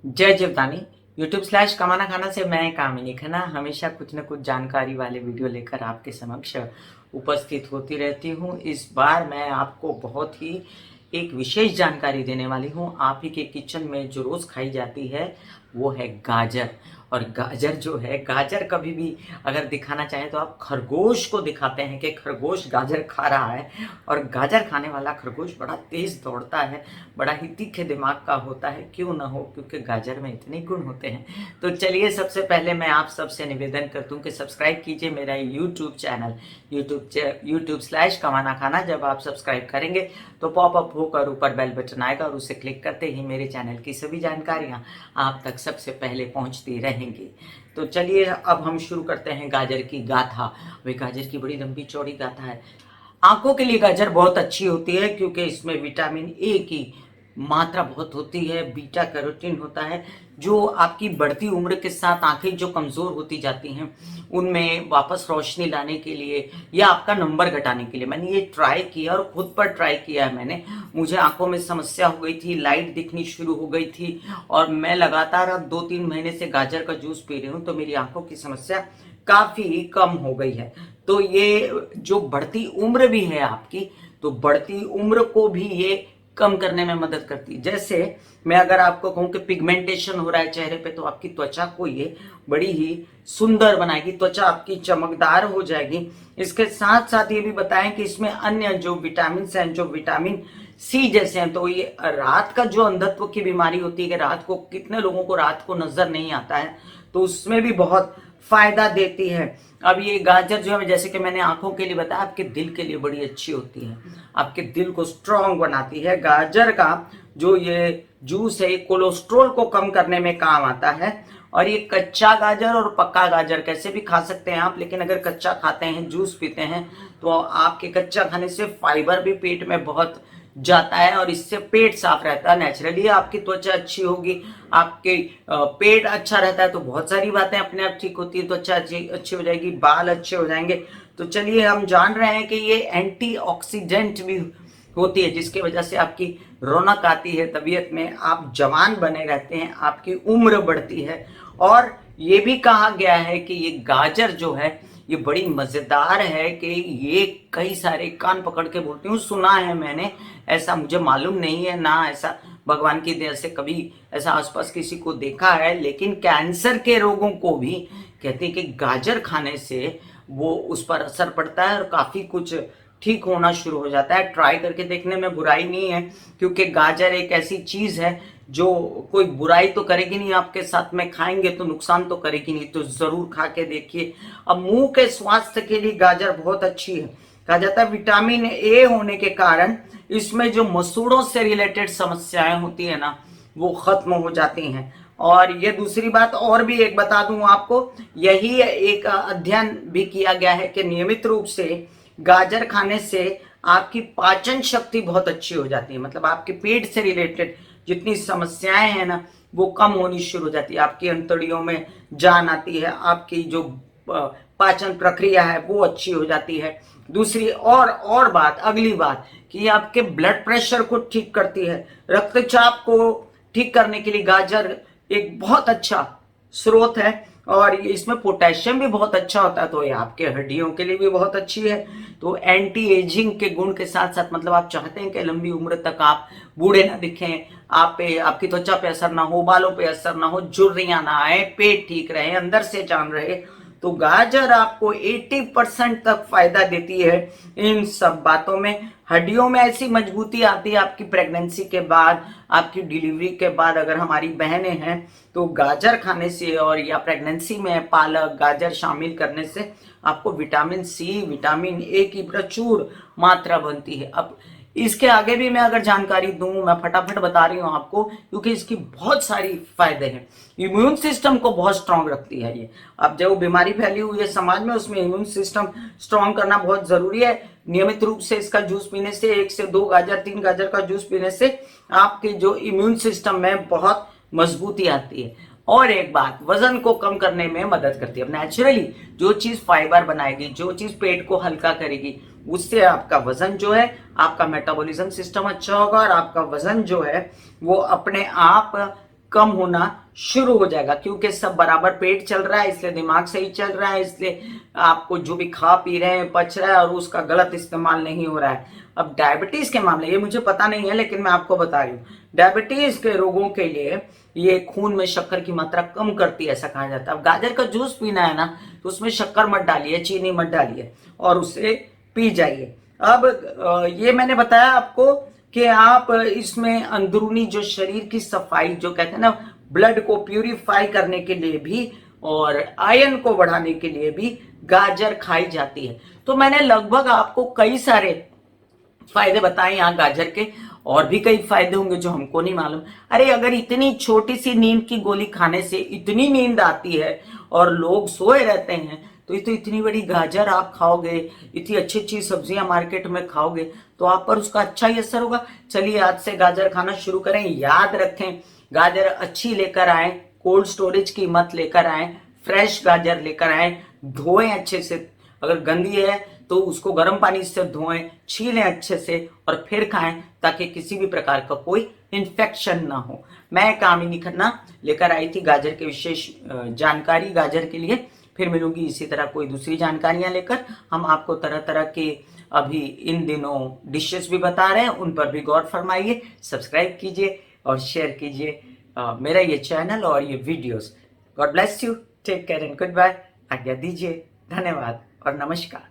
जय जीवदानी। YouTube/कमाना खाना से मैं कामिनी खन्ना हमेशा कुछ न कुछ जानकारी वाले वीडियो लेकर आपके समक्ष उपस्थित होती रहती हूँ। इस बार मैं आपको बहुत ही एक विशेष जानकारी देने वाली हूँ। आप ही के किचन में जो रोज़ खाई जाती है वो है गाजर। और गाजर जो है, गाजर कभी भी अगर दिखाना चाहें तो आप खरगोश को दिखाते हैं कि खरगोश गाजर खा रहा है। और गाजर खाने वाला खरगोश बड़ा तेज दौड़ता है, बड़ा ही तीखे दिमाग का होता है। क्यों ना हो, क्योंकि गाजर में इतने गुण होते हैं। तो चलिए, सबसे पहले मैं आप सबसे निवेदन करता हूँ कि सब्सक्राइब कीजिए मेरा यूट्यूब चैनल YouTube/कमाना खाना। जब आप सब्सक्राइब करेंगे तो पॉपअप होकर ऊपर बेल बटन आएगा और उसे क्लिक करते ही मेरे चैनल की सभी जानकारियाँ आप तक सबसे पहले पहुँचती रहेंगी। तो चलिए, अब हम शुरू करते हैं गाजर की गाथा। वे गाजर की बड़ी लंबी चौड़ी गाथा है। आंखों के लिए गाजर बहुत अच्छी होती है क्योंकि इसमें विटामिन ए की मात्रा बहुत होती है, बीटा कैरोटीन होता है, जो आपकी बढ़ती उम्र के साथ आंखें जो कमज़ोर होती जाती हैं उनमें वापस रोशनी लाने के लिए या आपका नंबर घटाने के लिए। मैंने ये ट्राई किया और खुद पर ट्राई किया है मैंने। मुझे आंखों में समस्या हो गई थी, लाइट दिखनी शुरू हो गई थी, और मैं लगातार अब 2-3 महीने से गाजर का जूस पी रही हूँ तो मेरी आंखों की समस्या काफ़ी कम हो गई है। तो ये जो बढ़ती उम्र भी है आपकी, तो बढ़ती उम्र को भी ये कम करने में मदद करती है। जैसे मैं अगर आपको कहूं कि पिगमेंटेशन हो रहा है चेहरे पे, तो आपकी त्वचा को ये बड़ी ही सुंदर बनाएगी, त्वचा आपकी चमकदार हो जाएगी। इसके साथ साथ ये भी बताएं कि इसमें अन्य जो विटामिन हैं, जो विटामिन सी जैसे हैं, तो ये रात का जो अंधत्व की बीमारी होती है कि रात को कितने लोगों को रात को नजर नहीं आता है, तो उसमें भी बहुत फायदा देती है। अब ये गाजर जो है, जैसे कि मैंने आंखों के लिए बताया, आपके दिल के लिए बड़ी अच्छी होती है, आपके दिल को स्ट्रांग बनाती है। गाजर का जो ये जूस है, ये कोलेस्ट्रॉल को कम करने में काम आता है। और ये कच्चा गाजर और पक्का गाजर कैसे भी खा सकते हैं आप, लेकिन अगर कच्चा खाते हैं, जूस पीते हैं, तो आपके कच्चा खाने से फाइबर भी पेट में बहुत जाता है और इससे पेट साफ रहता है। नेचुरली आपकी त्वचा अच्छी होगी, आपके पेट अच्छा रहता है तो बहुत सारी बातें अपने आप ठीक होती है, त्वचा अच्छी हो जाएगी, बाल अच्छे हो जाएंगे। तो चलिए, हम जान रहे हैं कि ये एंटीऑक्सीडेंट भी होती है, जिसकी वजह से आपकी रौनक आती है तबीयत में, आप जवान बने रहते हैं, आपकी उम्र बढ़ती है। और ये भी कहा गया है कि ये गाजर जो है ये बड़ी मजेदार है कि ये कई सारे, कान पकड़ के बोलती हूँ, सुना है मैंने, ऐसा मुझे मालूम नहीं है ना, ऐसा भगवान की दया से कभी ऐसा आसपास किसी को देखा है, लेकिन कैंसर के रोगों को भी कहते हैं कि गाजर खाने से वो उस पर असर पड़ता है और काफी कुछ ठीक होना शुरू हो जाता है। ट्राई करके देखने में बुराई नहीं है, क्योंकि गाजर एक ऐसी चीज है जो कोई बुराई तो करेगी नहीं, आपके साथ में खाएंगे तो नुकसान तो करेगी नहीं, तो जरूर खा के देखिए। अब मुंह के स्वास्थ्य के लिए गाजर बहुत अच्छी है। कहा जाता है विटामिन ए होने के कारण इसमें जो मसूड़ों से रिलेटेड समस्याएं होती है ना, वो खत्म हो जाती हैं। और ये दूसरी बात और भी एक बता दूं आपको, यही एक अध्ययन भी किया गया है कि नियमित रूप से गाजर खाने से आपकी पाचन शक्ति बहुत अच्छी हो जाती है। मतलब आपके पेट से रिलेटेड जितनी समस्याएं हैं ना, वो कम होनी शुरू हो जाती है, आपकी अंतड़ियों में जान आती है, आपकी जो पाचन प्रक्रिया है वो अच्छी हो जाती है। दूसरी और बात, अगली बात, कि आपके ब्लड प्रेशर को ठीक करती है। रक्तचाप को ठीक करने के लिए गाजर एक बहुत अच्छा स्रोत है। और इसमें पोटेशियम भी बहुत अच्छा होता है, तो ये आपके हड्डियों के लिए भी बहुत अच्छी है। तो एंटी एजिंग के गुण के साथ साथ, मतलब आप चाहते हैं कि लंबी उम्र तक आप बूढ़े ना दिखें, आप पे, आपकी त्वचा पे असर ना हो, बालों पे असर ना हो, झुर्रियां ना आए, पेट ठीक रहे, अंदर से जान रहे, तो गाजर आपको 80% तक फायदा देती है इन सब बातों में। हड्डियों में ऐसी मजबूती आती है आपकी प्रेगनेंसी के बाद, आपकी डिलीवरी के बाद। अगर हमारी बहनें हैं तो गाजर खाने से, और या प्रेगनेंसी में पालक गाजर शामिल करने से आपको विटामिन सी, विटामिन ए की प्रचुर मात्रा बनती है। अब इसके आगे भी मैं अगर जानकारी दूं, मैं फटाफट बता रही हूं आपको, क्योंकि इसकी बहुत सारी फायदे हैं। इम्यून सिस्टम को बहुत स्ट्रांग रखती है ये। अब जो बीमारी फैली हुई है समाज में, उसमें इम्यून सिस्टम स्ट्रांग करना बहुत जरूरी है। नियमित रूप से इसका जूस पीने से, 1 से 2 गाजर, 3 गाजर का जूस पीने से आपके जो इम्यून सिस्टम में बहुत मजबूती आती है। और एक बात, वजन को कम करने में मदद करती है। अब नेचुरली जो चीज फाइबर बनाएगी, जो चीज पेट को हल्का करेगी, उससे आपका वजन जो है, आपका मेटाबॉलिज्म सिस्टम अच्छा होगा और आपका वजन जो है वो अपने आप कम होना शुरू हो जाएगा, क्योंकि सब बराबर पेट चल रहा है, इसलिए दिमाग सही चल रहा है, इसलिए आपको जो भी खा पी रहे हैं पच रहा है और उसका गलत इस्तेमाल नहीं हो रहा है। अब डायबिटीज के मामले, ये मुझे पता नहीं है लेकिन मैं आपको बता रही हूँ, डायबिटीज के रोगों के लिए ये खून में शक्कर की मात्रा कम करती है, ऐसा कहा जाता है। अब गाजर का जूस पीना है ना, तो उसमें शक्कर मत डालिए, चीनी मत डालिए और उसे पी जाइए। अब ये मैंने बताया आपको कि आप इसमें अंदरूनी जो शरीर की सफाई, जो कहते हैं ना, ब्लड को प्यूरिफाई करने के लिए भी और आयरन को बढ़ाने के लिए भी गाजर खाई जाती है। तो मैंने लगभग आपको कई सारे फायदे बताए यहाँ गाजर के, और भी कई फायदे होंगे जो हमको नहीं मालूम। अरे अगर इतनी छोटी सी नींद की गोली खाने से इतनी नींद आती है और लोग सोए रहते हैं, तो ये तो इतनी बड़ी गाजर आप खाओगे, इतनी अच्छी अच्छी सब्जियां मार्केट में खाओगे, तो आप पर उसका अच्छा ही असर होगा। चलिए आज से गाजर खाना शुरू करें। याद रखें, गाजर अच्छी लेकर आए, कोल्ड स्टोरेज की मत लेकर आए, फ्रेश गाजर लेकर आए, धोएं अच्छे से, अगर गंदी है तो उसको गर्म पानी से धोएं, छीलें अच्छे से और फिर खाएं, ताकि किसी भी प्रकार का कोई इन्फेक्शन ना हो। मैं कामिनी खन्ना लेकर आई थी गाजर के विशेष जानकारी गाजर के लिए। फिर मिलूंगी इसी तरह कोई दूसरी जानकारियां लेकर। हम आपको तरह तरह के अभी इन दिनों डिशेस भी बता रहे हैं, उन पर भी गौर फरमाइए, सब्सक्राइब कीजिए और शेयर कीजिए मेरा ये चैनल और ये videos. God bless you, take care and good bye. आज्ञा दीजिए, धन्यवाद और नमस्कार।